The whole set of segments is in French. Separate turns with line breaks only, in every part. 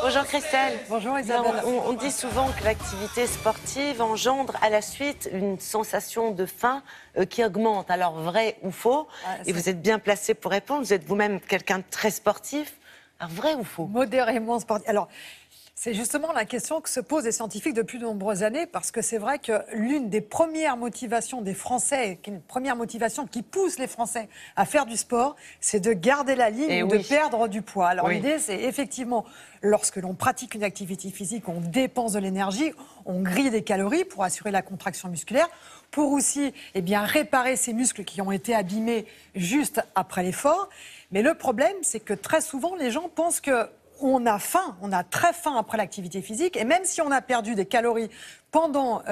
Bonjour Christelle.
Bonjour Isabelle.
On dit souvent que l'activité sportive engendre à la suite une sensation de faim qui augmente. Alors vrai ou faux? Et vous êtes bien placé pour répondre. Vous êtes vous-même quelqu'un de très sportif. Alors vrai ou faux?
Modérément sportif. Alors, c'est justement la question que se posent les scientifiques depuis de nombreuses années, parce que c'est vrai que l'une des premières motivations des Français, une première motivation qui pousse les Français à faire du sport, c'est de garder la ligne, de perdre du poids. Alors l'idée, c'est effectivement, lorsque l'on pratique une activité physique, on dépense de l'énergie, on grille des calories pour assurer la contraction musculaire, pour aussi réparer ces muscles qui ont été abîmés juste après l'effort. Mais le problème, c'est que très souvent, les gens pensent que on a faim, on a très faim après l'activité physique, et même si on a perdu des calories pendant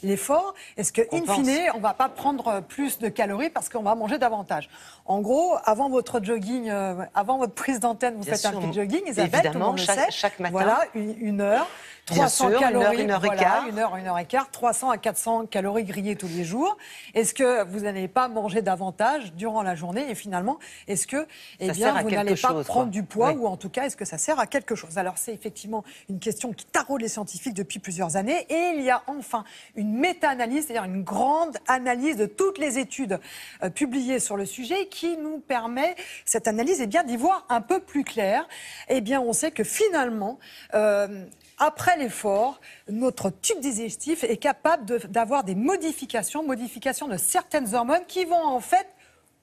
l'effort, est-ce que, in fine, on ne va pas prendre plus de calories parce qu'on va manger davantage? En gros, avant votre jogging, avant votre prise d'antenne, vous faites un petit jogging, Isabelle, tout le monde le sait.
Chaque matin.
Voilà, une heure. 300 calories, une heure et quart, 300 à 400 calories grillées tous les jours. Est-ce que vous n'allez pas manger davantage durant la journée? Et finalement, est-ce que vous n'allez pas prendre du poids, ou en tout cas, est-ce que ça sert à quelque chose? Alors, c'est effectivement une question qui taraude les scientifiques depuis plusieurs années. Et il y a enfin une méta-analyse, c'est-à-dire une grande analyse de toutes les études publiées sur le sujet qui nous permet, cette analyse, d'y voir un peu plus clair. On sait que finalement, après l'effort, notre tube digestif est capable d'avoir des modifications de certaines hormones qui vont en fait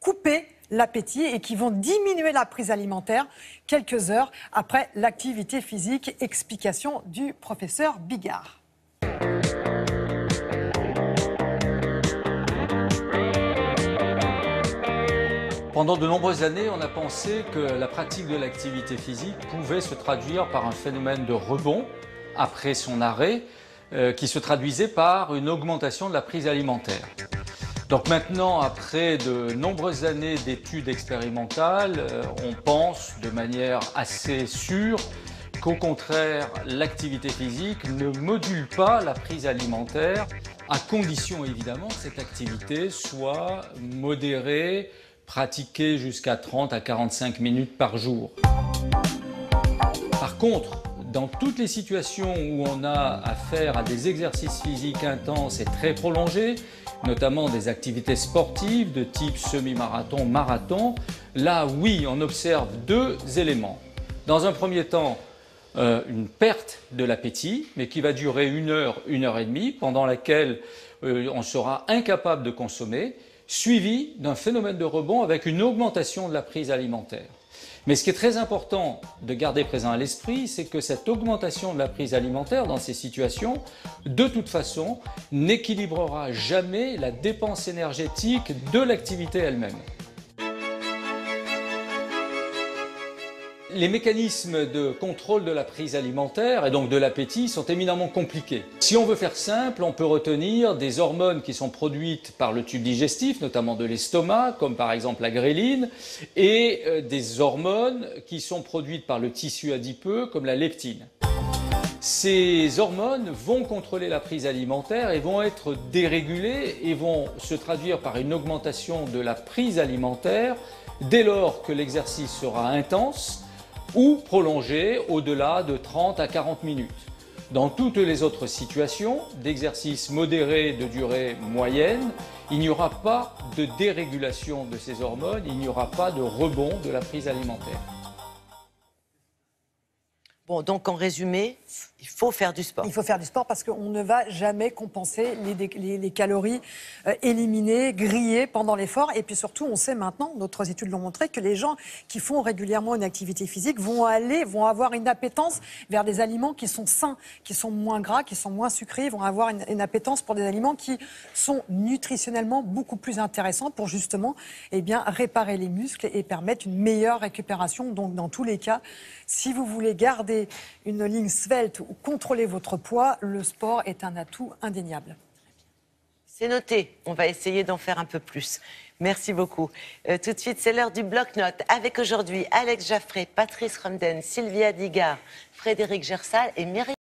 couper l'appétit et qui vont diminuer la prise alimentaire quelques heures après l'activité physique. Explication du professeur Bigard.
Pendant de nombreuses années, on a pensé que la pratique de l'activité physique pouvait se traduire par un phénomène de rebond après son arrêt, qui se traduisait par une augmentation de la prise alimentaire. Donc maintenant, après de nombreuses années d'études expérimentales, on pense de manière assez sûre qu'au contraire, l'activité physique ne module pas la prise alimentaire, à condition évidemment que cette activité soit modérée, pratiquée jusqu'à 30 à 45 minutes par jour. Par contre, dans toutes les situations où on a affaire à des exercices physiques intenses et très prolongés, notamment des activités sportives de type semi-marathon, marathon, là oui, on observe deux éléments. Dans un premier temps, une perte de l'appétit, mais qui va durer une heure et demie, pendant laquelle on sera incapable de consommer, suivi d'un phénomène de rebond avec une augmentation de la prise alimentaire. Mais ce qui est très important de garder présent à l'esprit, c'est que cette augmentation de la prise alimentaire dans ces situations, de toute façon, n'équilibrera jamais la dépense énergétique de l'activité elle-même. Les mécanismes de contrôle de la prise alimentaire et donc de l'appétit sont éminemment compliqués. Si on veut faire simple, on peut retenir des hormones qui sont produites par le tube digestif, notamment de l'estomac, comme par exemple la gréline, et des hormones qui sont produites par le tissu adipeux, comme la leptine. Ces hormones vont contrôler la prise alimentaire et vont être dérégulées et vont se traduire par une augmentation de la prise alimentaire dès lors que l'exercice sera intense ou prolongé au-delà de 30 à 40 minutes. Dans toutes les autres situations d'exercice modéré de durée moyenne, il n'y aura pas de dérégulation de ces hormones, il n'y aura pas de rebond de la prise alimentaire.
Bon, donc en résumé, il faut faire du sport.
Il faut faire du sport parce qu'on ne va jamais compenser les calories éliminées, grillées pendant l'effort. Et puis surtout, on sait maintenant, d'autres études l'ont montré, que les gens qui font régulièrement une activité physique vont avoir une appétence vers des aliments qui sont sains, qui sont moins gras, qui sont moins sucrés. Ils vont avoir une appétence pour des aliments qui sont nutritionnellement beaucoup plus intéressants pour justement réparer les muscles et permettre une meilleure récupération. Donc dans tous les cas, si vous voulez garder une ligne svelte ou contrôler votre poids, le sport est un atout indéniable.
C'est noté, on va essayer d'en faire un peu plus. Merci beaucoup. Tout de suite, c'est l'heure du bloc-notes avec aujourd'hui Alex Jaffré, Patrice Romden, Sylvia Digard, Frédéric Gersal et Myriam.